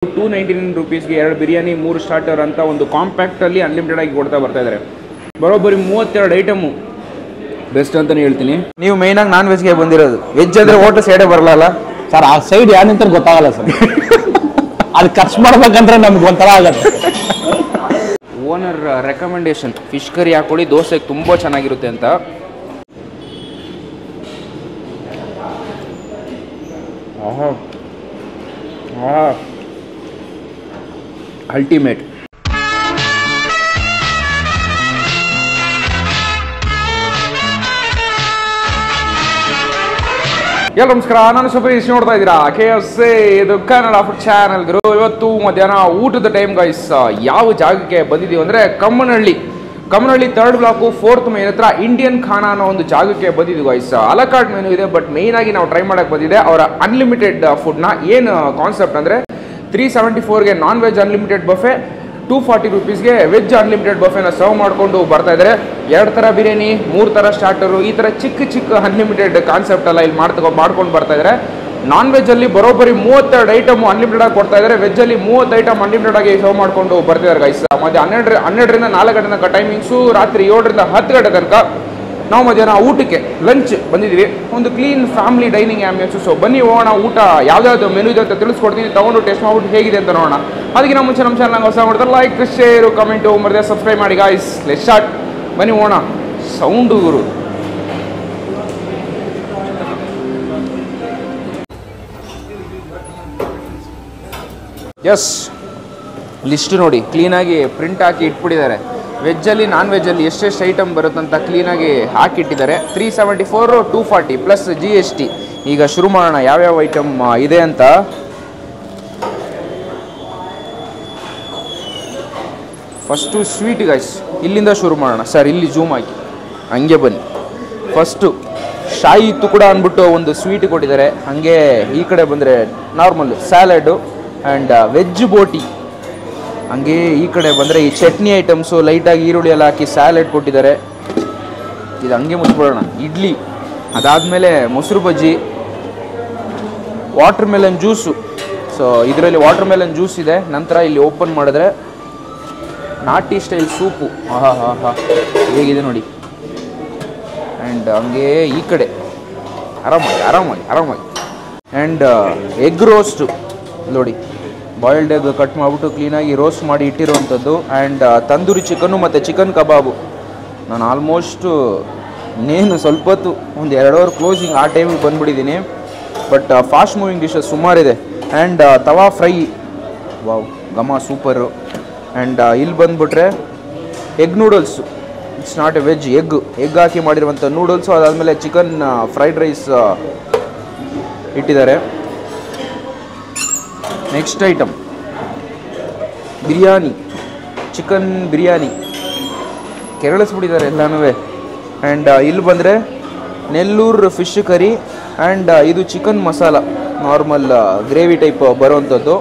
299 ರೂಪೀಸ್ಗೆ 2 biryani 3 starter ಅಂತ ಒಂದು ಕಾಂಪ್ಯಾಕ್ಟಲ್ಲಿ unlimited ಆಗಿ ಕೊಡ್ತಾ ಬರ್ತಾ ಇದ್ದಾರೆ. ಬರೋಬ್ಬರಿ 32 ಐಟಮು ಬೆಸ್ಟ್ ಅಂತಲೇ ಹೇಳ್ತೀನಿ. ನೀವು ಮೇಯ್ನಾಗಿ ನಾನ್ ವೆಜ್ಗೆ ಬಂದಿರೋದು, ವೆಜ್ ಅಂದರೆ ಹೋಟೆಲ್ ಸೈಡೇ ಬರಲ್ಲ ಸರ್. ಆ ಸೈಡ್ ಯಾರು ನಿಂತ ಗೊತ್ತಾಗಲ್ಲ ಸರ್. ಅದು ಖರ್ಚು ಮಾಡ್ಬೇಕಂದ್ರೆ ನಮ್ಗೆ ಒಂಥರ ಆಗತ್ತೆ. ಓನರ್ ರೆಕಮೆಂಡೇಶನ್ ಫಿಶ್ ಕರಿ ಹಾಕೊಳ್ಳಿ, ದೋಸೆಗೆ ತುಂಬ ಚೆನ್ನಾಗಿರುತ್ತೆ ಅಂತ. ಅಲ್ಟಿಮೇಟ್. ಎಲ್ಲ ನಮಸ್ಕಾರ, ನಾನು ಸಬರೀಶ್, ನೋಡ್ತಾ ಇದ್ದೀರಾ KFC, ಇದು ಕನ್ನಡ ಫುಡ್ ಚಾನಲ್. ಇವತ್ತು ಮಧ್ಯಾಹ್ನ ಊಟದ ಟೈಮ್ ಗೈಸ್. ಯಾವ ಜಾಗಕ್ಕೆ ಬಂದಿದ್ದೀವಿ ಅಂದರೆ Kammanahalli 3rd block 4th main ಹತ್ರ ಇಂಡಿಯನ್ ಖಾನಾ ಅನ್ನೋ ಒಂದು ಜಾಗಕ್ಕೆ ಬಂದಿದ್ದೀವಿ ಗೈಸ್. ಅಲಕಾರ್ಡ್ ಮೆನು ಇದೆ, ಬಟ್ ಮೇಯ್ನ್ ಆಗಿ ನಾವು ಟ್ರೈ ಮಾಡಕ್ಕೆ ಬಂದಿದೆ ಅವರ ಅನ್ಲಿಮಿಟೆಡ್ ಫುಡ್ನ. ಏನು ಕಾನ್ಸೆಪ್ಟ್ ಅಂದರೆ 374ಗೆ ನಾನ್ ವೆಜ್ ಅನ್ಲಿಮಿಟೆಡ್ ಬಫೆ, 240 ರೂಪೀಸ್ಗೆ ವೆಜ್ ಅನ್ಲಿಮಿಟೆಡ್ ಬಫೆನ ಸರ್ವ್ ಮಾಡಿಕೊಂಡು ಬರ್ತಾ ಇದ್ದಾರೆ. 2 ಥರ ಬಿರಿಯಾನಿ, 3 ಥರ ಸ್ಟಾರ್ಟರು, ಈ ಥರ ಚಿಕ್ಕ ಅನ್ಲಿಮಿಟೆಡ್ ಕಾನ್ಸೆಪ್ಟ್ ಎಲ್ಲ ಇಲ್ಲಿ ಮಾಡ್ಕೊಂಡು ಬರ್ತಾ ಇದ್ದಾರೆ. ನಾನ್ ವೆಜ್ಜಲ್ಲಿ ಬರೋಬ್ಬರಿ 32 ಐಟಮ್ ಅನ್ಲಿಮಿಟೆಡ್ ಆಗಿ ಕೊಡ್ತಾ ಇದ್ದಾರೆ. ವೆಜ್ಜಲ್ಲಿ 30 ಐಟಮ್ ಅನ್ಲಿಮಿಟೆಡ್ ಆಗಿ ಸರ್ವ್ ಮಾಡಿಕೊಂಡು ಬರ್ತಿದ್ದಾರೆ ಗೈಸ್. ಮಧ್ಯಾಹ್ನ 12ರಿಂದ 4 ಗಂಟೆ ತನಕ ಟೈಮಿಂಗ್ಸು, ರಾತ್ರಿ 7ರಿಂದ 10 ಗಂಟೆ ತನಕ. ನಾವು ಮಧ್ಯಾಹ್ನ ಊಟಕ್ಕೆ ಲಂಚ್ ಬಂದಿದ್ದೀವಿ. ಒಂದು clean family dining ambience. So ಬನ್ನಿ ಹೋಗೋಣ, ಊಟ ಯಾವ್ದಾವ್ದು ಮೆನು ಇದೆ ಅಂತ ತಿಳಿಸ್ಕೊಡ್ತೀನಿ, ತೊಗೊಂಡು ಟೇಸ್ಟ್ ಮಾಡ್ಬಿಟ್ಟು ಹೇಗಿದೆ ಅಂತ ನೋಡೋಣ. ಅದಕ್ಕಿಂತ ಮುಂಚೆ ನಮ್ಮ ಚಾನಲ್ ಹೊಸ ಮಾಡ್ತಾರೆ, ಲೈಕ್, ಶೇರು, ಕಮೆಂಟು ಮರದೇ ಸಬ್ಸ್ಕ್ರೈಬ್ ಮಾಡಿ ಗಾಯ್ಸ್. Let's start. ಬನ್ನಿ ಹೋಗೋಣ. ಸೌಂಡು ಗುರು. ಎಸ್, ಲಿಸ್ಟ್ ನೋಡಿ, ಕ್ಲೀನಾಗಿ ಪ್ರಿಂಟ್ ಹಾಕಿ ಇಟ್ಬಿಟ್ಟಿದ್ದಾರೆ. ವೆಜ್ಜಲ್ಲಿ ನಾನ್ ವೆಜ್ಜಲ್ಲಿ ಎಷ್ಟೆಷ್ಟು ಐಟಮ್ ಬರುತ್ತಂತ ಕ್ಲೀನಾಗಿ ಹಾಕಿಟ್ಟಿದ್ದಾರೆ. 374, 240 ಪ್ಲಸ್ GST. ಈಗ ಶುರು ಮಾಡೋಣ ಯಾವ್ಯಾವ ಐಟಮ್ ಇದೆ ಅಂತ. ಫಸ್ಟು ಸ್ವೀಟ್ ಗೈಸ್, ಇಲ್ಲಿಂದ ಶುರು ಮಾಡೋಣ. ಸರ್ ಇಲ್ಲಿ ಜೂಮ್ ಹಾಕಿ, ಹಂಗೆ ಬನ್ನಿ. ಫಸ್ಟು ಶಾಯಿ ತುಕುಡ ಅಂದ್ಬಿಟ್ಟು ಒಂದು ಸ್ವೀಟ್ ಕೊಟ್ಟಿದ್ದಾರೆ. ಹಾಗೆ ಈ ಕಡೆ ಬಂದರೆ ನಾರ್ಮಲ್ ಸ್ಯಾಲಡು ಆ್ಯಂಡ್ ವೆಜ್ ಬೋಟಿ. ಹಂಗೆ ಈ ಕಡೆ ಬಂದರೆ ಈ ಚಟ್ನಿ ಐಟಮ್ಸು, ಲೈಟಾಗಿ ಈರುಳ್ಳಿ ಎಲ್ಲ ಹಾಕಿ ಸ್ಯಾಲೆಡ್ ಕೊಟ್ಟಿದ್ದಾರೆ. ಇದು ಹಂಗೆ ಮುಚ್ಬಿಡೋಣ. ಇಡ್ಲಿ, ಅದಾದಮೇಲೆ ಮೊಸರು ಬಜ್ಜಿ, ವಾಟರ್ ಮೆಲನ್ ಜ್ಯೂಸು. ಸೊ ಇದರಲ್ಲಿ ವಾಟರ್ ಮೆಲನ್ ಜ್ಯೂಸ್ ಇದೆ. ನಂತರ ಇಲ್ಲಿ ಓಪನ್ ಮಾಡಿದ್ರೆ ನಾಟಿ ಸ್ಟೈಲ್ ಸೂಪು. ಹೇಗಿದೆ ನೋಡಿ. ಆ್ಯಂಡ್ ಹಂಗೆ ಈ ಕಡೆ ಆರಾಮಾಗಿ ಆ್ಯಂಡ್ ಎಗ್ ರೋಸ್ಟು ನೋಡಿ, ಬಾಯ್ಲ್ಡ್ ಎಗ್ ಕಟ್ ಮಾಡಿಬಿಟ್ಟು ಕ್ಲೀನಾಗಿ ರೋಸ್ಟ್ ಮಾಡಿ ಇಟ್ಟಿರುವಂಥದ್ದು. ಆ್ಯಂಡ್ ತಂದೂರಿ ಚಿಕನ್ನು ಮತ್ತು ಚಿಕನ್ ಕಬಾಬು. ನಾನು ಆಲ್ಮೋಸ್ಟು ಇನ್ನೇನು ಸ್ವಲ್ಪ ಹೊತ್ತು, ಒಂದು 2 ಅವರ್ ಕ್ಲೋಸಿಂಗ್ ಆ ಟೈಮಿಗೆ ಬಂದುಬಿಟ್ಟಿದ್ದೀನಿ. ಬಟ್ ಫಾಸ್ಟ್ ಮೂವಿಂಗ್ ಡಿಶಸ್ ಸುಮಾರಿದೆ. ಆ್ಯಂಡ್ ತವಾ ಫ್ರೈ, ವಾವ್, ಘಮ ಸೂಪರು. ಆ್ಯಂಡ್ ಇಲ್ಲಿ ಬಂದುಬಿಟ್ರೆ egg noodles. It's not a veg, egg ಹಾಕಿ ಮಾಡಿರುವಂಥ ನೂಡಲ್ಸು. ಅದಾದಮೇಲೆ ಚಿಕನ್ ಫ್ರೈಡ್ ರೈಸ್ ಇಟ್ಟಿದ್ದಾರೆ. Next item biryani, chicken biryani ಕೆರಳಿಸ್ಬಿಟ್ಟಿದ್ದಾರೆ ಎಲ್ಲನೂ. ಆ್ಯಂಡ್ ಇಲ್ಲಿ ಬಂದರೆ ನೆಲ್ಲೂರು ಫಿಶ್ ಕರಿ ಆ್ಯಂಡ್ ಇದು chicken masala, normal gravy type ಬರುವಂಥದ್ದು.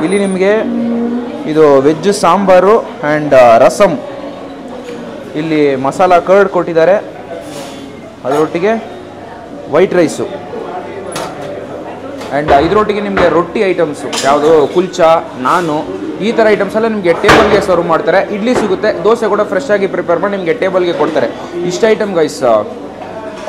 ಇಲ್ಲಿ ನಿಮಗೆ ಇದು ವೆಜ್ ಸಾಂಬಾರು ಆ್ಯಂಡ್ ರಸಮ್. ಇಲ್ಲಿ ಮಸಾಲ ಕರ್ಡ್ ಕೊಟ್ಟಿದ್ದಾರೆ, ಅದರೊಟ್ಟಿಗೆ ವೈಟ್ ರೈಸು. ಆ್ಯಂಡ್ ಇದರೊಟ್ಟಿಗೆ ನಿಮಗೆ ರೊಟ್ಟಿ ಐಟಮ್ಸು, ಯಾವುದು ಕುಲ್ಚಾ, ನಾನು, ಈ ಥರ ಐಟಮ್ಸ್ ಎಲ್ಲ ನಿಮಗೆ ಟೇಬಲ್ಗೆ ಸರ್ವ್ ಮಾಡ್ತಾರೆ. ಇಡ್ಲಿ ಸಿಗುತ್ತೆ, ದೋಸೆ ಕೂಡ ಫ್ರೆಶ್ ಆಗಿ ಪ್ರಿಪೇರ್ ಮಾಡಿ ನಿಮಗೆ ಟೇಬಲ್ಗೆ ಕೊಡ್ತಾರೆ. ಇಷ್ಟು ಐಟಮ್ ಗೈಸ್,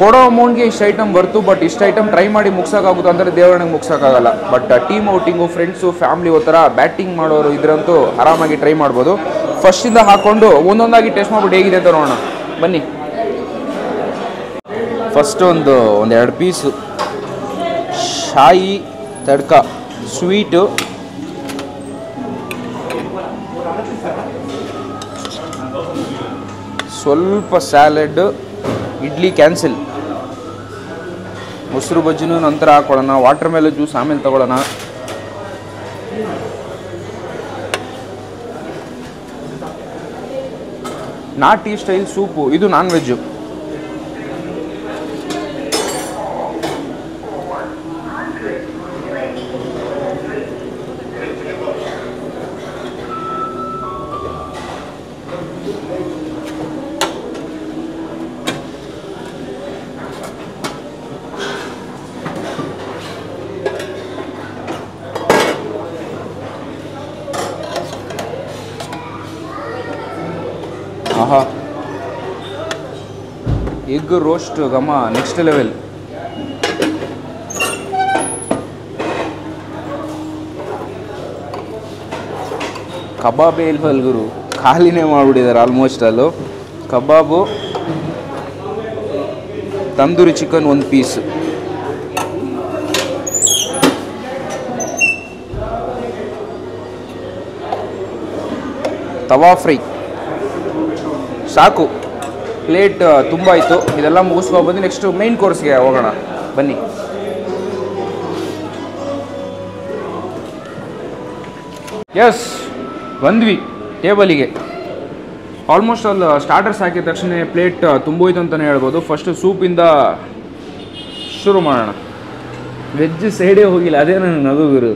ಕೊಡೋ ಅಮೌಂಟ್ಗೆ ಇಷ್ಟು ಐಟಮ್ ಬರ್ತು. ಬಟ್ ಇಷ್ಟು ಐಟಮ್ ಟ್ರೈ ಮಾಡಿ ಮುಗ್ಸೋಕ್ಕಾಗುತ್ತೆ ಅಂದರೆ ದೇವರನಿಗೆ ಮುಗ್ಸೋಕ್ಕಾಗಲ್ಲ. But team outing, friends, family ಥರ ಬ್ಯಾಟಿಂಗ್ ಮಾಡೋರು ಇದ್ರಂತೂ ಆರಾಮಾಗಿ ಟ್ರೈ ಮಾಡ್ಬೋದು. ಫಸ್ಟಿಂದ ಹಾಕ್ಕೊಂಡು ಒಂದೊಂದಾಗಿ ಟೇಸ್ಟ್ ಮಾಡ್ಬಿಟ್ಟು ಹೇಗಿದೆ ಅಂತ ನೋಡೋಣ ಬನ್ನಿ. ಫಸ್ಟ್ ಒಂದು 2 ಪೀಸು ಶಾಯಿ ತಡ್ಕ ಸ್ವೀಟು, ಸ್ವಲ್ಪ ಸ್ಯಾಲೆಡ್, ಇಡ್ಲಿ ಕ್ಯಾನ್ಸಲ್, ಮೊಸರು ಬಜ್ಜಿನೂ ನಂತರ ಹಾಕೊಳ್ಳೋಣ, ವಾಟರ್ ಮೆಲನ್ ಜ್ಯೂಸ್ ಆಮೇಲೆ ತಗೊಳ್ಳೋಣ. ನಾಟಿ ಸ್ಟೈಲ್ ಸೂಪು, ಇದು ನಾನ್ ವೆಜ್ಜು. ಆಹಾ, ಎಗ್ ರೋಸ್ಟ್ ಘಮ ನೆಕ್ಸ್ಟ್ ಲೆವೆಲ್. ಕಬಾಬೇ ಇಲ್ವಲ್ ಗುರು, ಖಾಲಿನೇ ಮಾಡಿಬಿಟ್ಟಿದ್ದಾರೆ ಆಲ್ಮೋಸ್ಟ್ ಅಲ್ಲೂ. ಕಬಾಬು, ತಂದೂರಿ ಚಿಕನ್ 1 ಪೀಸ್, ತವಾ ಫ್ರೈ. ಸಾಕು, ಪ್ಲೇಟ್ ತುಂಬ ಆಯಿತು. ಇದೆಲ್ಲ ಮುಗಿಸ್ಕೊಬಂದು ನೆಕ್ಸ್ಟು ಮೈನ್ ಕೋರ್ಸ್ಗೆ ಹೋಗೋಣ ಬನ್ನಿ. ಎಸ್, ಬಂದ್ವಿ ಟೇಬಲಿಗೆ. ಆಲ್ಮೋಸ್ಟ್ ಅಲ್ಲಿ ಸ್ಟಾರ್ಟರ್ಸ್ ಹಾಕಿದ ತಕ್ಷಣ ಪ್ಲೇಟ್ ತುಂಬೋಯ್ತು ಅಂತಲೇ ಹೇಳ್ಬೋದು. ಫಸ್ಟು ಸೂಪಿಂದ ಶುರು ಮಾಡೋಣ. ವೆಜ್ ಸೈಡೇ ಹೋಗಿಲ್ಲ, ಅದೇ ನನಗೆ ನಗು ಗುರು.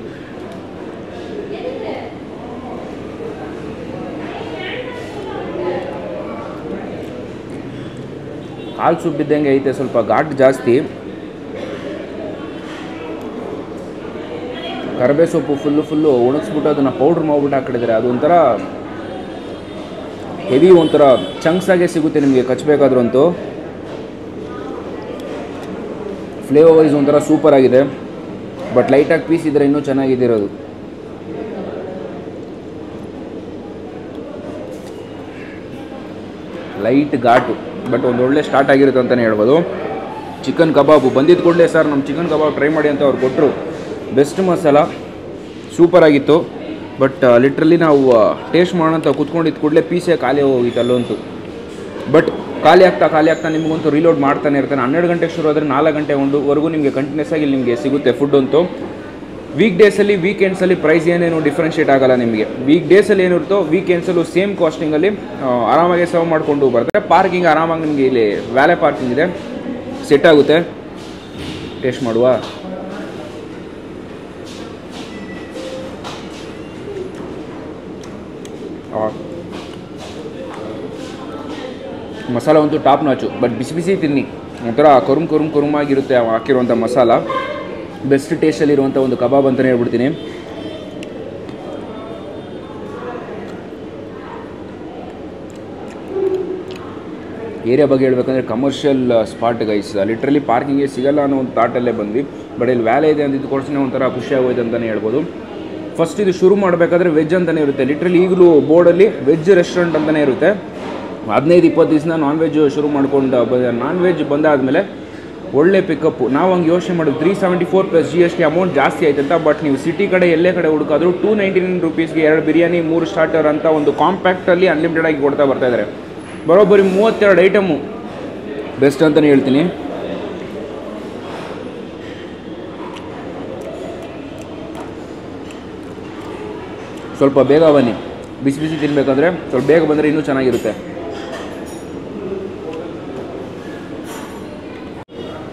ಕಾಲು ಸೂಪ್ ಇದ್ದಂಗೆ ಐತೆ, ಸ್ವಲ್ಪ ಘಾಟ್ ಜಾಸ್ತಿ. ಕರಿಬೇ ಸೊಪ್ಪು ಫುಲ್ಲು ಒಣಗಿಸ್ಬಿಟ್ಟು ಅದನ್ನು ಪೌಡ್ರ್ ಮಾಡಿಬಿಟ್ಟು ಹಾಕಿಡಿದ್ದಾರೆ. ಅದು ಒಂಥರ ಹೆವಿ, ಒಂಥರ ಚಂಕ್ಸಾಗೆ ಸಿಗುತ್ತೆ ನಿಮಗೆ ಕಚ್ಚಬೇಕಾದ್ರೂ ಅಂತೂ. ಫ್ಲೇವರ್ ವೈಸ್ ಒಂಥರ ಸೂಪರ್ ಆಗಿದೆ. ಬಟ್ ಲೈಟಾಗಿ ಪೀಸ್ ಇದ್ದರೆ ಇನ್ನೂ ಚೆನ್ನಾಗಿದ್ದಿರೋದು. ಲೈಟ್ ಘಾಟು, ಬಟ್ ಒಂದು ಒಳ್ಳೆ ಸ್ಟಾರ್ಟ್ ಆಗಿರುತ್ತೆ ಅಂತಲೇ ಹೇಳ್ಬೋದು. ಚಿಕನ್ ಕಬಾಬು ಬಂದಿದ್ದು ಕೂಡಲೇ ಸರ್ ನಮ್ಮ ಚಿಕನ್ ಕಬಾಬ್ ಟ್ರೈ ಮಾಡಿ ಅಂತ ಅವ್ರು ಕೊಟ್ಟರು. ಬೆಸ್ಟ್ ಮಸಾಲ, ಸೂಪರಾಗಿತ್ತು. ಬಟ್ ಲಿಟ್ರಲಿ ನಾವು ಟೇಸ್ಟ್ ಮಾಡೋಣ ಅಂತ ಕೂತ್ಕೊಂಡಿದ್ದು ಕೂಡಲೇ ಪೀಸೇ ಖಾಲಿ ಹೋಗಿತ್ತು ಅಲ್ಲಂತೂ. ಬಟ್ ಖಾಲಿ ಆಗ್ತಾ ನಿಮಗಂತೂ ರೀಲೋಡ್ ಮಾಡ್ತಾನೆ ಇರ್ತಾನೆ. 12 ಗಂಟೆಗೆ ಶುರು ಆದರೆ 4 ಗಂಟೆವರೆಗೂ ನಿಮಗೆ ಕಂಟಿನ್ಯೂಸ್ ಆಗಿ ನಿಮಗೆ ಸಿಗುತ್ತೆ ಫುಡ್ ಅಂತೂ. ವೀಕ್ ಡೇಸಲ್ಲಿ ವೀಕೆಂಡ್ಸಲ್ಲಿ ಪ್ರೈಸ್ ಏನೇನು ಡಿಫ್ರೆನ್ಷಿಯೇಟ್ ಆಗಲ್ಲ ನಿಮಗೆ. ವೀಕ್ ಡೇಸಲ್ಲಿ ಏನಿರುತ್ತೋ ವೀಕೆಂಡ್ಸಲ್ಲೂ ಸೇಮ್ ಕಾಸ್ಟಿಂಗಲ್ಲಿ ಆರಾಮಾಗಿ ಸರ್ವ್ ಮಾಡಿಕೊಂಡು ಬರ್ತಾರೆ. ಪಾರ್ಕಿಂಗ್ ಆರಾಮಾಗಿ ನಿಮಗೆ ಇಲ್ಲಿ ವ್ಯಾಲೆ ಪಾರ್ಕಿಂಗ್ ಇದೆ, ಸೆಟ್ ಆಗುತ್ತೆ. ಟೇಸ್ಟ್ ಮಾಡುವ. ಮಸಾಲ ಅಂತೂ ಟಾಪ್ ನಾಚು. ಬಟ್ ಬಿಸಿ ಬಿಸಿ ತಿನ್ನಿ, ಒಂಥರ ಕರುಮಾಗಿರುತ್ತೆ ಹಾಕಿರುವಂಥ ಮಸಾಲ. ಬೆಸ್ಟ್ ಟೇಸ್ಟಲ್ಲಿರುವಂಥ ಒಂದು ಕಬಾಬ್ ಅಂತಲೇ ಹೇಳ್ಬಿಡ್ತೀನಿ. ಏರಿಯಾ ಬಗ್ಗೆ ಹೇಳ್ಬೇಕಂದ್ರೆ ಕಮರ್ಷಿಯಲ್ ಸ್ಪಾಟ್ ಗೈಸ್. ಲಿಟ್ರಲಿ ಪಾರ್ಕಿಂಗೇ ಸಿಗಲ್ಲ ಅನ್ನೋ ಒಂದು ಥಾಟಲ್ಲೇ ಬಂದ್ವಿ. ಬಟ್ ಇಲ್ಲಿ ವ್ಯಾಲೆ ಇದೆ ಅಂದಿದ್ದು ಕೊಡ್ಸಿನೇ ಒಂಥರ ಖುಷಿಯಾಗೋಯ್ತು ಅಂತಲೇ ಹೇಳ್ಬೋದು. ಫಸ್ಟ್ ಇದು ಶುರು ಮಾಡಬೇಕಾದ್ರೆ ವೆಜ್ ಅಂತಲೇ ಇರುತ್ತೆ. ಲಿಟ್ರಲಿ ಈಗಲೂ ಬೋರ್ಡಲ್ಲಿ ವೆಜ್ ರೆಸ್ಟೋರೆಂಟ್ ಅಂತಲೇ ಇರುತ್ತೆ. 15-20 ದಿವಸ ನಾನ್ ವೆಜ್ ಶುರು ಮಾಡ್ಕೊಂಡು ನಾನ್ ವೆಜ್ ಬಂದಾದಮೇಲೆ ಒಳ್ಳೆ ಪಿಕಪ್ಪು. ನಾವು ಹಂಗೆ ಯೋಚನೆ ಮಾಡಿದ್ವಿ 374 ಪ್ಲಸ್ GST ಅಮೌಂಟ್ ಜಾಸ್ತಿ ಆಯ್ತಂತ. ಬಟ್ ನೀವು ಸಿಟಿ ಕಡೆ ಎಲ್ಲೇ ಕಡೆ ಹುಡುಕಾದ್ರು 299 ರುಪೀಸ್ಗೆ 2 ಬಿರಿಯಾನಿ 3 ಸ್ಟಾರ್ಟರ್ ಅಂತ ಒಂದು ಕಾಂಪ್ಯಾಕ್ಟಲ್ಲಿ ಅನ್ಲಿಮಿಟೆಡ್ ಆಗಿ ಕೊಡ್ತಾ ಬರ್ತಾಯಿದ್ದಾರೆ. ಬರೋಬ್ಬರಿ 32 ಐಟಮು. ಬೆಸ್ಟ್ ಅಂತಲೇ ಹೇಳ್ತೀನಿ. ಸ್ವಲ್ಪ ಬೇಗ ಬನ್ನಿ, ಬಿಸಿ ಬಿಸಿ ತಿನ್ನಬೇಕಂದ್ರೆ ಸ್ವಲ್ಪ ಬೇಗ ಬಂದರೆ ಇನ್ನೂ ಚೆನ್ನಾಗಿರುತ್ತೆ.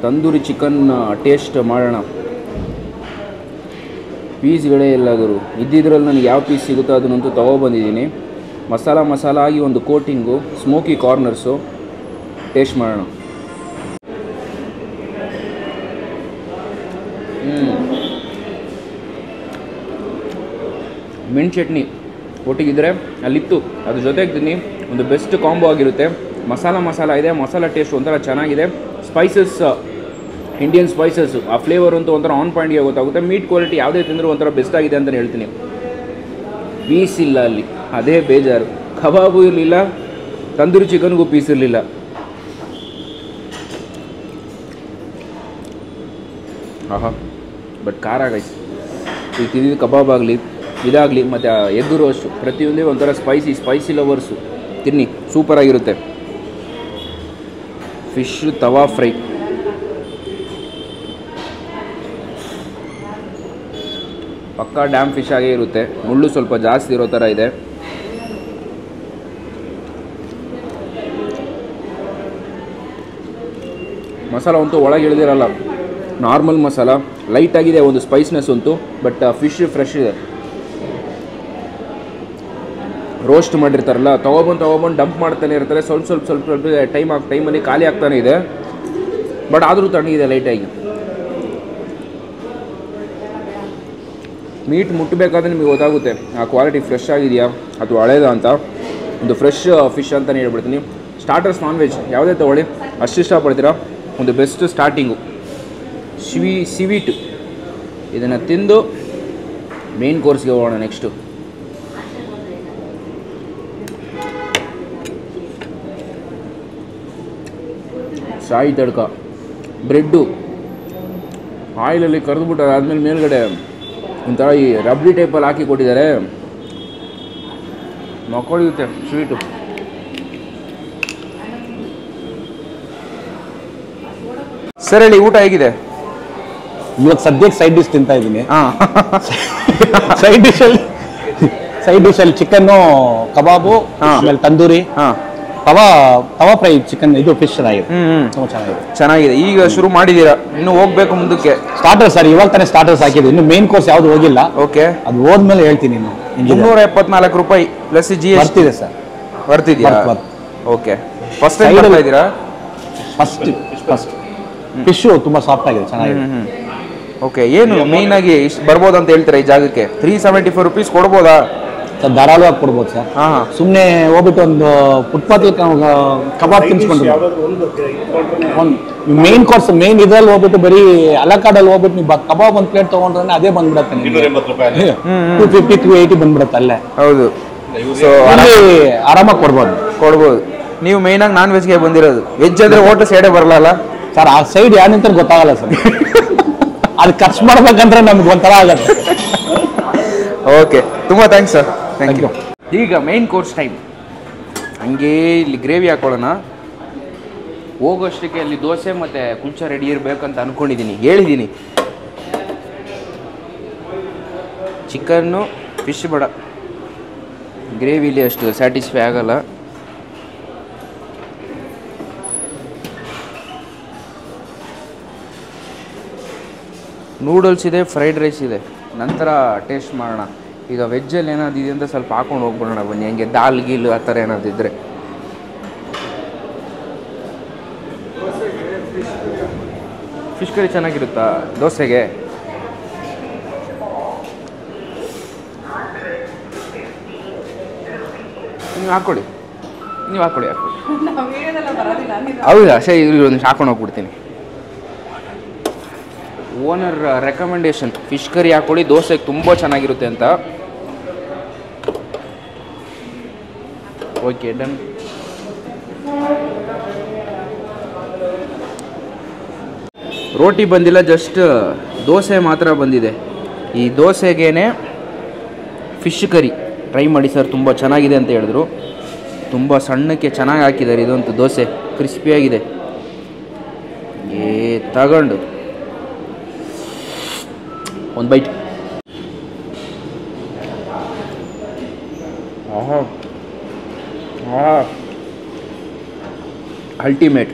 ತಂದೂರಿ ಚಿಕನ್ ಟೇಸ್ಟ್ ಮಾಡೋಣ. ಪೀಸ್ಗಳೇ ಇಲ್ಲ ಗುರು. ಇದ್ದಿದ್ರಲ್ಲಿ ನನಗೆ ಯಾವ ಪೀಸ್ ಸಿಗುತ್ತೋ ಅದನ್ನಂತೂ ತೊಗೊಬಂದಿದ್ದೀನಿ. ಮಸಾಲ ಆಗಿ ಒಂದು ಕೋಟಿಂಗು, ಸ್ಮೋಕಿ ಕಾರ್ನರ್ಸು. ಟೇಸ್ಟ್ ಮಾಡೋಣ. ಮೆಣ್ ಚಟ್ನಿ ಒಟ್ಟಿಗಿದ್ರೆ ಅಲ್ಲಿತ್ತು, ಅದ್ರ ಜೊತೆಗೆ ತಿನ್ನಿ. ಒಂದು ಬೆಸ್ಟ್ ಕಾಂಬೋ ಆಗಿರುತ್ತೆ. ಮಸಾಲ ಇದೆ, ಮಸಾಲ ಟೇಸ್ಟ್ ಒಂಥರ ಚೆನ್ನಾಗಿದೆ. ಸ್ಪೈಸಸ್, ಇಂಡಿಯನ್ ಸ್ಪೈಸಸ್ಸು, ಆ ಫ್ಲೇವರ್ ಅಂತೂ ಒಂಥರ ಆನ್ ಪಾಯಿಂಟ್ಗೆ ಗೊತ್ತಾಗುತ್ತೆ. ಮೀಟ್ ಕ್ವಾಲಿಟಿ ಯಾವುದೇ ತಿಂದರೂ ಒಂಥರ ಬೆಸ್ಟ್ ಆಗಿದೆ ಅಂತಲೇ ಹೇಳ್ತೀನಿ. ಪೀಸ್ ಇಲ್ಲ ಅಲ್ಲಿ, ಅದೇ ಬೇಜಾರು. ಕಬಾಬು ಇರಲಿಲ್ಲ, ತಂದೂರಿ ಚಿಕನ್ಗೂ ಪೀಸ್ ಇರಲಿಲ್ಲ. ಆಹಾ, ಬಟ್ ಖಾರ ಗೈಸ್. ಈಗ ತಿಂದಿದ್ದು ಕಬಾಬ್ ಆಗಲಿ, ಇದಾಗಲಿ, ಮತ್ತು ಎಗ್ ರೋಸ್ಟು, ಪ್ರತಿಯೊಂದೇ ಒಂಥರ ಸ್ಪೈಸಿ ಲವರ್ಸು ತಿನ್ನಿ, ಸೂಪರಾಗಿರುತ್ತೆ. ಫಿಶ್ ತವಾ ಫ್ರೈ, ಪಕ್ಕಾ ಡ್ಯಾಮ್ ಫಿಶ್ ಆಗೇ ಇರುತ್ತೆ. ಮುಳ್ಳು ಸ್ವಲ್ಪ ಜಾಸ್ತಿ ಇರೋ ಥರ ಇದೆ. ಮಸಾಲ ಅಂತೂ ಒಳಗೆ ಇಳಿದಿರಲ್ಲ, ನಾರ್ಮಲ್ ಮಸಾಲ. ಲೈಟಾಗಿದೆ, ಒಂದು ಸ್ಪೈಸ್ನೆಸ್ ಅಂತೂ. ಬಟ್ ಫಿಶ್ ಫ್ರೆಶ್ ಇದೆ. ರೋಸ್ಟ್ ಮಾಡಿರ್ತಾರಲ್ಲ, ತೊಗೊಬಂದು ಡಂಪ್ ಮಾಡ್ತಾನೆ ಇರ್ತಾರೆ. ಸ್ವಲ್ಪ ಟೈಮಲ್ಲಿ ಖಾಲಿ ಆಗ್ತಾನೆ ಇದೆ. ಬಟ್ ಆದರೂ ತಣ್ಣಗಿದೆ ಲೈಟಾಗಿ. ಮೀಟ್ ಮುಟ್ಟಬೇಕಾದ್ರೆ ನಿಮಗೆ ಗೊತ್ತಾಗುತ್ತೆ ಆ ಕ್ವಾಲಿಟಿ ಫ್ರೆಶ್ ಆಗಿದೆಯಾ ಅಥವಾ ಹಳೇದಾ ಅಂತ. ಒಂದು ಫ್ರೆಶ್ ಫಿಶ್ ಅಂತಲೇ ಹೇಳ್ಬಿಡ್ತೀನಿ. ಸ್ಟಾರ್ಟರ್ಸ್ ನಾನ್ ವೆಜ್ ಯಾವುದೇ ತೊಗೊಳ್ಳಿ ಅಷ್ಟು ಇಷ್ಟಪಡ್ತೀರಾ, ಒಂದು ಬೆಸ್ಟ್ ಸ್ಟಾರ್ಟಿಂಗು ಸಿವೀಟು. ಇದನ್ನು ತಿಂದು ಮೇನ್ ಕೋರ್ಸ್ಗೆ ಹೋಗೋಣ. ನೆಕ್ಸ್ಟು ಸಾಯಿ ತಡ್ಕ, ಬ್ರೆಡ್ಡು ಆಯಿಲಲ್ಲಿ ಕರೆದ್ಬಿಟ್ಟು ಅದಾದಮೇಲೆ ಮೇಲ್ಗಡೆ ಒಂಥರ ಈ ರಬ್ಡಿ ಟೈಪಲ್ಲಿ ಹಾಕಿ ಕೊಟ್ಟಿದ್ದಾರೆ. ಮಕ್ಕಳಿರುತ್ತೆ ಸ್ವೀಟು. ಸರ್ ಹೇಳಿ, ಊಟ ಹೇಗಿದೆ? ಇವತ್ತು ಸದ್ಯಕ್ಕೆ ಸೈಡ್ ಡಿಶ್ ತಿಂತಾ ಇದ್ದೀನಿ. ಹಾಂ, ಸೈಡ್ ಡಿಶಲ್ಲಿ ಚಿಕನ್ನು ಕಬಾಬು, ಆಮೇಲೆ ತಂದೂರಿ, ತವಾ ಫ್ರೈ ಚಿಕನ್, ಇದು ಫಿಶ್ ಚೆನ್ನಾಗಿದೆ. ತುಂಬ ಚೆನ್ನಾಗಿದೆ. ಈಗ ಶುರು ಮಾಡಿದ್ದೀರಾ, ಇನ್ನು ಹೋಗ್ಬೇಕು ಮುಂದಕ್ಕೆ? ಸ್ಟಾರ್ಟರ್ ಸರ್, ಇವಾಗ ತಾನೇ ಸ್ಟಾರ್ಟರ್ಸ್ ಹಾಕಿದೆ, ಇನ್ನು ಮೇನ್ ಕೋರ್ಸ್ ಯಾವುದು ಹೋಗಿಲ್ಲ. ಓಕೆ, ಅದು ಹೋದ್ಮೇಲೆ ಹೇಳ್ತೀನಿ. ಇನ್ನು 374 ರೂಪಾಯಿ ಪ್ಲಸ್ GST ಬರ್ತಿದೆ ಸರ್. ಬರ್ತಿದ್ಯಾ? ಓಕೆ, ಫಸ್ಟ್ ಟೈಮ್ ಮಾಡ್ತಾ ಇದ್ದೀರಾ? ಫಸ್ಟ್ ಫಿಶು ತುಂಬ ಸಾಫ್ಟ್ ಆಗಿದೆ, ಚೆನ್ನಾಗಿದೆ. ಓಕೆ, ಏನು ಮೇಯ್ನ್ ಆಗಿ ಇಷ್ಟು ಬರ್ಬೋದು ಅಂತ ಹೇಳ್ತೀರಾ ಈ ಜಾಗಕ್ಕೆ? 374 ರೂಪೀಸ್ ಕೊಡ್ಬೋದಾ ಸರ್? ಧಾರಾಳವಾಗಿ ಕೊಡ್ಬೋದು ಸರ್. ಸುಮ್ಮನೆ ಹೋಗ್ಬಿಟ್ಟು ಒಂದು ಫುಟ್ಪಾತ್ ಕಬಾಬ್ ತಿನ್ಸ್ಕೊಂಡು ಒಂದು ಮೇನ್ ಕೋರ್ಸ್ ಮೇನ್ ಇದ್ರಲ್ಲಿ ಹೋಗ್ಬಿಟ್ಟು ಬರೀ ಅಲಕಾಡಲ್ಲಿ ಹೋಗ್ಬಿಟ್ಟು ನೀವು ಕಬಾಬ್ ಒಂದು ಪ್ಲೇಟ್ ತೊಗೊಂಡ್ರೆ ಅದೇ ಬಂದ್ಬಿಡುತ್ತೆ, 250 280 ಬಂದ್ಬಿಡುತ್ತೆ ಅಲ್ಲೇ. ಹೌದು, ಸೊ ಅಲ್ಲಿ ಆರಾಮಾಗಿ ಕೊಡ್ಬೋದು. ನೀವು ಮೇಯ್ನಾಗಿ ನಾನ್ ವೆಜ್ಗೆ ಬಂದಿರೋದು, ವೆಜ್ ಅಂದರೆ ಹೋಟೆಲ್ ಸೈಡೇ ಬರಲ್ಲ ಸರ್. ಆ ಸೈಡ್ ಯಾರು ನಿಂತ ಗೊತ್ತಾಗಲ್ಲ ಸರ್. ಅದು ಖರ್ಚು ಮಾಡ್ಬೇಕಂದ್ರೆ ನಮ್ಗೆ ಒಂಥರ ಆಗತ್ತೆ. ಓಕೆ, ತುಂಬ ಥ್ಯಾಂಕ್ಸ್ ಸರ್. Thank you. ಈಗ ಮೇನ್ ಕೋರ್ಸ್ ಟೈಮ್. ಹಂಗೆ ಇಲ್ಲಿ ಗ್ರೇವಿ ಹಾಕೊಳ್ಳೋಣ. ಹೋಗೋಷ್ಟಕ್ಕೆ ಅಲ್ಲಿ ದೋಸೆ ಮತ್ತು ಕುಲ್ಚಾ ರೆಡಿ ಇರಬೇಕಂತ ಅಂದ್ಕೊಂಡಿದ್ದೀನಿ, ಹೇಳಿದ್ದೀನಿ. ಚಿಕನ್ನು ಫಿಶ್ ಬೇಡ, ಗ್ರೇವಿಲಿ ಅಷ್ಟು ಸ್ಯಾಟಿಸ್ಫೈ ಆಗಲ್ಲ. ನೂಡಲ್ಸ್ ಇದೆ, ಫ್ರೈಡ್ ರೈಸ್ ಇದೆ, ನಂತರ ಟೇಸ್ಟ್ ಮಾಡೋಣ. ಈಗ ವೆಜ್ಜಲ್ಲಿ ಏನಾದ್ರು ಇದೆ ಅಂತ ಸ್ವಲ್ಪ ಹಾಕೊಂಡು ಹೋಗ್ಬಿಡೋಣ ಬನ್ನಿ. ಹಂಗೆ ದಾಲ್ ಗೀಲ್ ಆ ಥರ ಏನಾದ್ರು ಇದ್ದರೆ. ಫಿಶ್ ಕರಿ ಚೆನ್ನಾಗಿರುತ್ತಾ ದೋಸೆಗೆ? ನೀವು ಹಾಕ್ಕೊಳ್ಳಿ. ಹೌದಾ? ಸರಿ, ಇವ್ರಿಗೆ ಒಂದು ಹಾಕೊಂಡು ಹೋಗ್ಬಿಡ್ತೀನಿ. ಓನರ್ ರೆಕಮೆಂಡೇಶನ್, ಫಿಶ್ ಕರಿ ಹಾಕ್ಕೊಳ್ಳಿ, ದೋಸೆಗೆ ತುಂಬ ಚೆನ್ನಾಗಿರುತ್ತೆ ಅಂತ. Okay, done. ರೋಟಿ ಬಂದಿಲ್ಲ, ಜಸ್ಟ್ ದೋಸೆ ಮಾತ್ರ ಬಂದಿದೆ. ಈ ದೋಸೆಗೇನೆ ಫಿಶ್ ಕರಿ ಟ್ರೈ ಮಾಡಿ ಸರ್, ತುಂಬ ಚೆನ್ನಾಗಿದೆ ಅಂತ ಹೇಳಿದ್ರು. ತುಂಬ ಸಣ್ಣಕ್ಕೆ ಚೆನ್ನಾಗಿ ಹಾಕಿದ್ದಾರೆ. ಇದಂತೂ ದೋಸೆ ಕ್ರಿಸ್ಪಿಯಾಗಿದೆ. ತಗೊಂಡು ಒಂದು ಬೈಟ್. ಅಲ್ಟಿಮೇಟ್.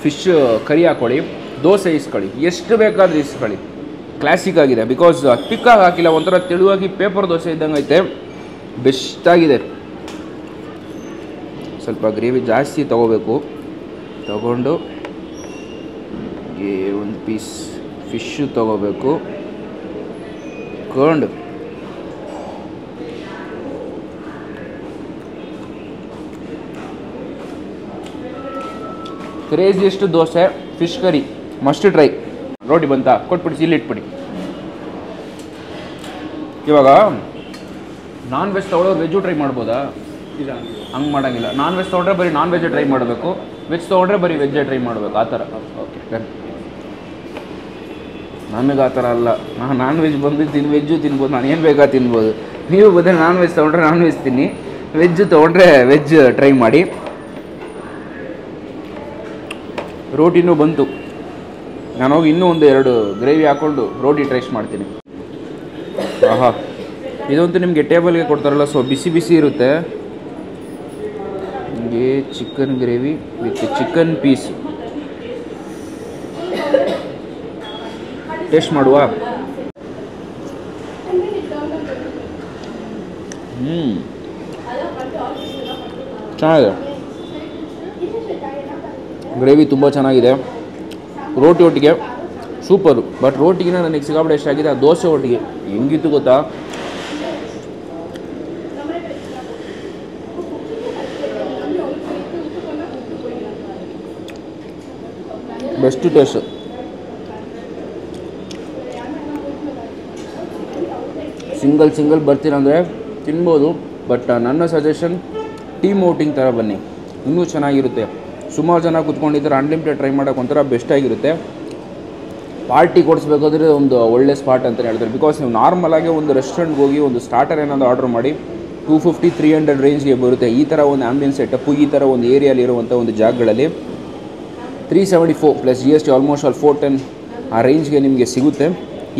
ಫಿಶ್ ಕರಿ ಹಾಕೊಳ್ಳಿ, ದೋಸೆ ಇಸ್ಕೊಳ್ಳಿ, ಎಷ್ಟು ಬೇಕಾದರೂ ಇಸ್ಕೊಳ್ಳಿ. ಕ್ಲಾಸಿಕ್ ಆಗಿದೆ, ಬಿಕಾಸ್ ತಿಕ್ಕಾಗಿ ಹಾಕಿಲ್ಲ, ಒಂಥರ ತೆಳುವಾಗಿ ಪೇಪರ್ ದೋಸೆ ಇದ್ದಂಗೆ ಐತೆ. ಬೆಸ್ಟಾಗಿದೆ. ಸ್ವಲ್ಪ ಗ್ರೇವಿ ಜಾಸ್ತಿ ತೊಗೋಬೇಕು. ತಗೊಂಡು ಒಂದು ಪೀಸ್ ಫಿಶ್ಶು ತೊಗೋಬೇಕು. ಕೊಂಡು ಕ್ರೇಜಿಯಷ್ಟು dosa, fish curry must try. ರೋಟಿ ಬಂತಾ? ಕೊಟ್ಬಿಡಿ, ಇಲ್ಲಿ ಇಟ್ಬಿಡಿ. ಇವಾಗ ನಾನ್ ವೆಜ್ ತೊಗೊಳೋರು ವೆಜ್ಜು ಟ್ರೈ ಮಾಡ್ಬೋದಾ? ಹಂಗೆ ಮಾಡೋಂಗಿಲ್ಲ. ನಾನ್ ವೆಜ್ ತೊಗೊಂಡ್ರೆ ಬರೀ ನಾನ್ ವೆಜ್ಜೇ ಟ್ರೈ ಮಾಡಬೇಕು, ವೆಜ್ ತೊಗೊಂಡ್ರೆ ಬರೀ ವೆಜ್ಜೇ ಟ್ರೈ ಮಾಡಬೇಕು, ಆ ಥರ. Okay, done. ನನಗೆ ಆ ಥರ ಅಲ್ಲ. ನಾನು ನಾನ್ ವೆಜ್ ಬಂದು ವೆಜ್ಜು ತಿನ್ಬೋದು, ನಾನು ಏನು ಬೇಕಾ ತಿನ್ಬೋದು. ನೀವು ಬಂದರೆ ನಾನ್ ವೆಜ್ ತೊಗೊಂಡ್ರೆ ನಾನ್ ವೆಜ್ ತಿನ್ನಿ, ವೆಜ್ ತೊಗೊಂಡ್ರೆ ವೆಜ್ ಟ್ರೈ ಮಾಡಿ. ರೋಟಿನೂ ಬಂತು. ನಾನು ಹೋಗಿ ಇನ್ನೂ ಒಂದು 2 ಗ್ರೇವಿ ಹಾಕ್ಕೊಂಡು ರೋಟಿ ಟೇಸ್ಟ್ ಮಾಡ್ತೀನಿ. ಆಹಾ, ಇದಂತೂ ನಿಮಗೆ ಟೇಬಲ್ಗೆ ಕೊಡ್ತಾರಲ್ಲ, ಸೊ ಬಿಸಿ ಬಿಸಿ ಇರುತ್ತೆ. ನಿಮಗೆ chicken gravy with chicken piece taste ಮಾಡುವ. ಚೆನ್ನಾಗಿದೆ. ಗ್ರೇವಿ ತುಂಬ ಚೆನ್ನಾಗಿದೆ. ರೋಟಿ ಒಟ್ಟಿಗೆ ಸೂಪರು. ಬಟ್ ರೋಟಿಗಿನ ನನಗೆ ಸಿಕ್ಕಾಪಟ್ಟೆ ಇಷ್ಟ ಆಗಿದೆ. ಆ ದೋಸೆ ಒಟ್ಟಿಗೆ ಹೆಂಗಿತ್ತು ಗೊತ್ತಾ? Best taste. ಸಿಂಗಲ್ ಬರ್ತೀರಂದರೆ ತಿನ್ಬೋದು, ಬಟ್ ನನ್ನ ಸಜೆಷನ್ ಟೀಮ್ ಔಟಿಂಗ್ ಥರ ಬನ್ನಿ, ಇನ್ನೂ ಚೆನ್ನಾಗಿರುತ್ತೆ. ಸುಮಾರು ಜನ ಕೂತ್ಕೊಂಡಿದ್ದಾರೆ, ಅನ್ಲಿಮಿಟೆಡ್ ಟ್ರೈ ಮಾಡೋಕೆ ಒಂಥರ ಬೆಸ್ಟಾಗಿರುತ್ತೆ. ಪಾರ್ಟಿ ಕೊಡಿಸ್ಬೇಕಾದ್ರೆ ಒಂದು ಒಳ್ಳೆ ಸ್ಪಾಟ್ ಅಂತಲೇ ಹೇಳ್ತಾರೆ. ಬಿಕಾಸ್ ನೀವು ನಾರ್ಮಲಾಗಿ ಒಂದು ರೆಸ್ಟೋರೆಂಟ್ಗೆ ಹೋಗಿ ಒಂದು ಸ್ಟಾರ್ಟರ್ ಏನಾದರೂ ಆರ್ಡರ್ ಮಾಡಿ 250-300 ರೇಂಜ್ಗೆ ಬರುತ್ತೆ. ಈ ಥರ ಒಂದು ಆ್ಯಂಬಿಯನ್ಸ್ ಸೆಟಪ್ಪು, ಈ ಥರ ಒಂದು ಏರಿಯಲ್ಲಿ ಇರುವಂಥ ಒಂದು ಜಾಗಗಳಲ್ಲಿ 374 ಪ್ಲಸ್ GST ಆಲ್ಮೋಸ್ಟ್ ಆಲ್ 410 ಆ ರೇಂಜ್ಗೆ ನಿಮಗೆ ಸಿಗುತ್ತೆ.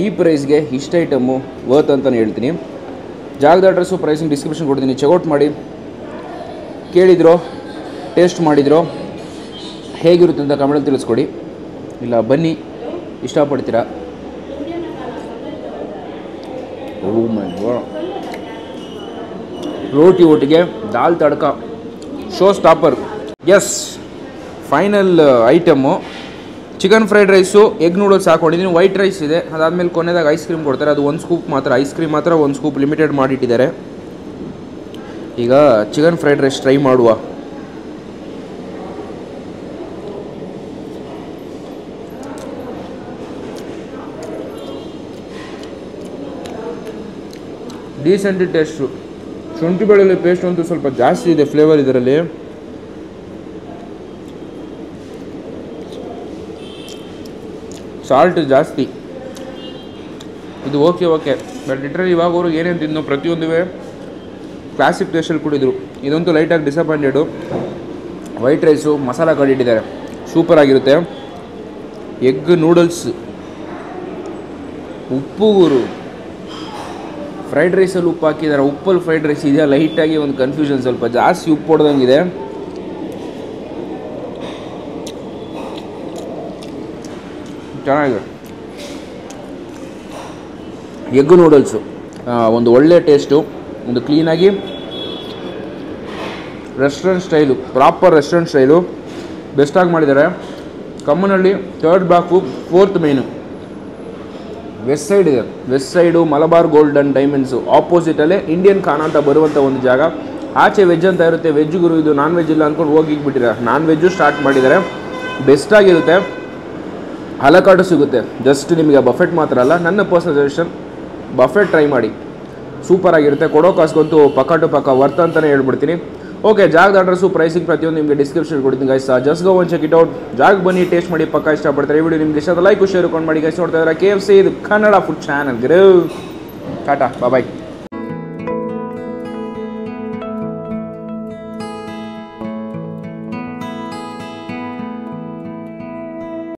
ಈ ಪ್ರೈಸ್ಗೆ ಇಷ್ಟ ಐಟಮು ವರ್ತ್ ಅಂತಲೇ ಹೇಳ್ತೀನಿ. ಜಾಗದ ಅಡ್ರೆಸ್ಸು ಪ್ರೈಸಿಂಗ್ ಡಿಸ್ಕ್ರಿಪ್ಷನ್ ಕೊಡ್ತೀನಿ, ಚೆಕ್ಔಟ್ ಮಾಡಿ. ಕೇಳಿದ್ರೋ, ಟೇಸ್ಟ್ ಮಾಡಿದ್ರೋ, ಹೇಗಿರುತ್ತೆ ಅಂತ ಕಮೆಂಟಲ್ಲಿ ತಿಳಿಸ್ಕೊಡಿ. ಇಲ್ಲ ಬನ್ನಿ, ಇಷ್ಟಪಡ್ತೀರಾ. ರೋಟಿ ಒಟ್ಟಿಗೆ ದಾಲ್ ತಡ್ಕ show stopper. Yes, final item chicken fried rice, egg noodles ಹಾಕೊಂಡಿದ್ದೀನಿ. ವೈಟ್ ರೈಸ್ ಇದೆ, ಅದಾದಮೇಲೆ ಕೊನೆದಾಗ ಐಸ್ ಕ್ರೀಮ್ ಕೊಡ್ತಾರೆ. ಅದು 1 ಸ್ಕೂಪ್ ಮಾತ್ರ, ಐಸ್ ಕ್ರೀಮ್ ಮಾತ್ರ 1 ಸ್ಕೂಪ್ ಲಿಮಿಟೆಡ್ ಮಾಡಿಟ್ಟಿದ್ದಾರೆ. ಈಗ ಚಿಕನ್ ಫ್ರೈಡ್ ರೈಸ್ ಟ್ರೈ ಮಾಡುವ. Decent taste. ಶುಂಠಿ ಬೆಳ್ಳುಳ್ಳಿ ಪೇಸ್ಟ್ ಅಂತೂ ಸ್ವಲ್ಪ ಜಾಸ್ತಿ ಇದೆ ಫ್ಲೇವರ್ ಇದರಲ್ಲಿ. ಸಾಲ್ಟ್ ಜಾಸ್ತಿ, ಇದು ಓಕೆ. ಬಟ್ ಲಿಟ್ರಲಿ ಇವಾಗ ಅವ್ರಿಗೆ ಏನೇನು ತಿನ್ನೋ ಪ್ರತಿಯೊಂದುವೇ ಕ್ಲಾಸಿಕ್ ಟೇಸ್ಟಲ್ಲಿ ಕುಡಿದ್ರು. ಇದಂತೂ ಲೈಟಾಗಿ ಡಿಸಪಾಯಿಂಟೆಡು. ವೈಟ್ ರೈಸು ಮಸಾಲ ಕಡಿಟ್ಟಿದ್ದಾರೆ, ಸೂಪರಾಗಿರುತ್ತೆ. ಎಗ್ ನೂಡಲ್ಸ್, ಉಪ್ಪುಗೂರು ಫ್ರೈಡ್ ರೈಸಲ್ಲಿ ಉಪ್ಪು ಹಾಕಿದ್ದಾರೆ. ಉಪ್ಪಲ್ಲಿ ಫ್ರೈಡ್ ರೈಸ್ ಇದೆಯಾ, ಲೈಟಾಗಿ ಒಂದು ಕನ್ಫ್ಯೂಷನ್, ಸ್ವಲ್ಪ ಜಾಸ್ತಿ ಉಪ್ಪು ಹೊಡೆದಂಗಿದೆ. ಚೆನ್ನಾಗಿದೆ. ಎಗ್ ನೂಡಲ್ಸು ಒಂದು ಒಳ್ಳೆ ಟೇಸ್ಟು, ಒಂದು ಕ್ಲೀನಾಗಿ restaurant style, proper restaurant style ಬೆಸ್ಟಾಗಿ ಮಾಡಿದ್ದಾರೆ. Kammanahalli 3rd block 4th main, west side ಇದೆ. West side Malabar golden diamonds ಆಪೋಸಿಟಲ್ಲೇ ಇಂಡಿಯನ್ ಖಾನ ಅಂತ ಬರುವಂಥ ಒಂದು ಜಾಗ. ಆಚೆ ವೆಜ್ ಅಂತ ಇರುತ್ತೆ, ವೆಜ್ ಗುರು ಇದು ನಾನ್ ವೆಜ್ ಇಲ್ಲ ಅಂದ್ಕೊಂಡು ಹೋಗಿಬಿಟ್ಟಿದ್ದಾರೆ. ನಾನ್ ವೆಜ್ಜು ಸ್ಟಾರ್ಟ್ ಮಾಡಿದ್ದಾರೆ, ಬೆಸ್ಟಾಗಿರುತ್ತೆ. ಅಲಕಾಡು ಸಿಗುತ್ತೆ, ಜಸ್ಟ್ ನಿಮಗೆ ಬಫೆಟ್ ಮಾತ್ರ ಅಲ್ಲ. ನನ್ನ ಪರ್ಸನಲ್ ಸಜೆಷನ್ ಬಫೆಟ್ ಟ್ರೈ ಮಾಡಿ, ಸೂಪರಾಗಿರುತ್ತೆ. ಕೊಡೋ ಕಾಸ್ಗಂತೂ ಪಕ್ಕ ಟು ಪಕ್ಕ ವರ್ತ್ ಅಂತಲೇ ಹೇಳ್ಬಿಡ್ತೀನಿ. ಓಕೆ, ಜಾಗದ ಅಡ್ರೆಸ್ಸು ಪ್ರೈಸಿಂಗ್ ಪ್ರತಿಯೊಂದು ನಿಮಗೆ ಡಿಸ್ಕ್ರಿಪ್ಷನ್ ಕೊಡ್ತೀನಿ guys. Just go on check it out. ಜಾಗ ಬನ್ನಿ, ಟೇಸ್ಟ್ ಮಾಡಿ, ಪಕ್ಕ ಇಷ್ಟಪಡ್ತಾರೆ. ಈ ವಿಡಿಯೋ ನಿಮ್ಗೆ ಇಷ್ಟ ಲೈಕ್ ಶೇರ್ ಕೊಂಡು ಮಾಡಿ ಗೈಸ್. ನೋಡ್ತಾ ಇದ್ದಾರೆ KFC, ಇದು ಕನ್ನಡ ಫುಡ್ ಚಾನಲ್. ಟಾಟಾ, ಬಾಯ್.